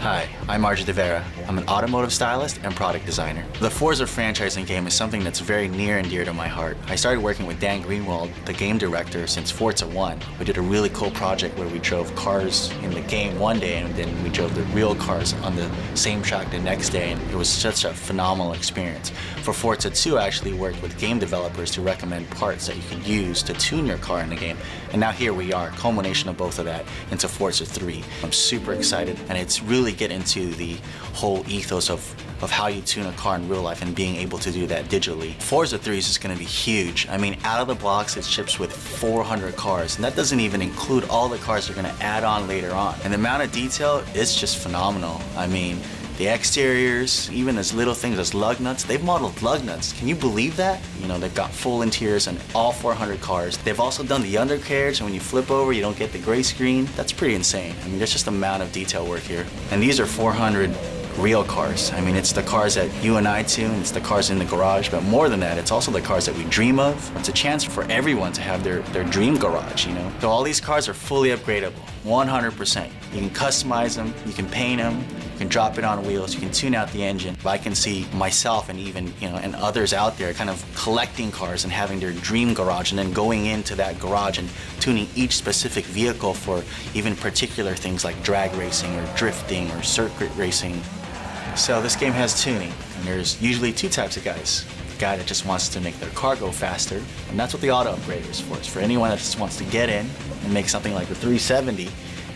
Hi, I'm Arjun Devera. I'm an automotive stylist and product designer. The Forza franchising game is something that's very near and dear to my heart. I started working with Dan Greenwald, the game director, since Forza 1. We did a really cool project where we drove cars in the game one day and then we drove the real cars on the same track the next day, and it was such a phenomenal experience. For Forza 2, I actually worked with game developers to recommend parts that you can use to tune your car in the game. And now here we are, culmination of both of that into Forza 3. I'm super excited, and it's really get into the whole ethos of how you tune a car in real life and being able to do that digitally. Forza 3 is just going to be huge. I mean, out of the box, it ships with 400 cars, and that doesn't even include all the cars they're going to add on later on. And the amount of detail is just phenomenal. I mean, the exteriors, even as little things as lug nuts, they've modeled lug nuts. Can you believe that? You know, they've got full interiors on all 400 cars. They've also done the undercarriage, and when you flip over, you don't get the gray screen. That's pretty insane. I mean, there's just the amount of detail work here. And these are 400 real cars. I mean, it's the cars that you and I tune, it's the cars in the garage, but more than that, it's also the cars that we dream of. It's a chance for everyone to have their dream garage, you know? So all these cars are fully upgradable, 100%. You can customize them, you can paint them, you can drop it on wheels, you can tune out the engine. I can see myself and even, and others out there kind of collecting cars and having their dream garage and then going into that garage and tuning each specific vehicle for even particular things like drag racing or drifting or circuit racing. So this game has tuning, and there's usually two types of guys. The guy that just wants to make their car go faster, and that's what the auto upgrader is for. It's for anyone that just wants to get in and make something like the 370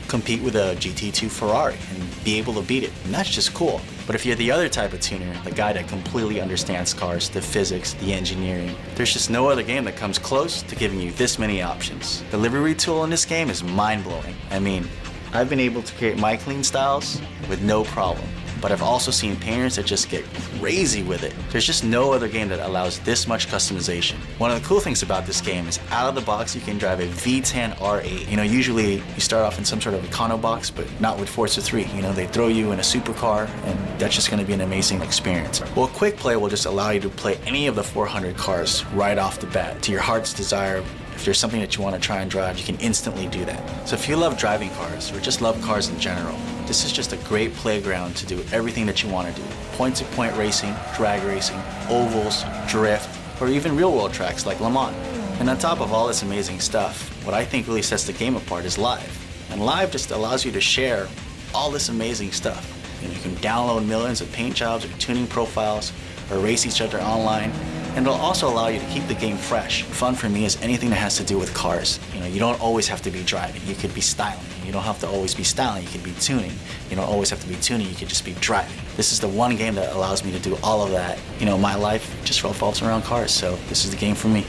compete with a GT2 Ferrari and be able to beat it, and that's just cool. But if you're the other type of tuner, the guy that completely understands cars, the physics, the engineering, there's just no other game that comes close to giving you this many options. The livery tool in this game is mind-blowing. I mean, I've been able to create my clean styles with no problem, but I've also seen painters that just get crazy with it. There's just no other game that allows this much customization. One of the cool things about this game is out of the box you can drive a V10 R8. You know, usually you start off in some sort of econo box, but not with Forza 3. You know, they throw you in a supercar, and that's just gonna be an amazing experience. Well, quick play will just allow you to play any of the 400 cars right off the bat to your heart's desire. If there's something that you want to try and drive, you can instantly do that. So if you love driving cars or just love cars in general, this is just a great playground to do everything that you want to do. Point-to-point racing, drag racing, ovals, drift, or even real-world tracks like Le Mans. And on top of all this amazing stuff, what I think really sets the game apart is live. And live just allows you to share all this amazing stuff. You know, you can download millions of paint jobs or tuning profiles or race each other online. And it'll also allow you to keep the game fresh. Fun for me is anything that has to do with cars. You know, you don't always have to be driving. You could be styling. You don't have to always be styling. You could be tuning. You don't always have to be tuning. You could just be driving. This is the one game that allows me to do all of that. You know, my life just revolves around cars, so this is the game for me.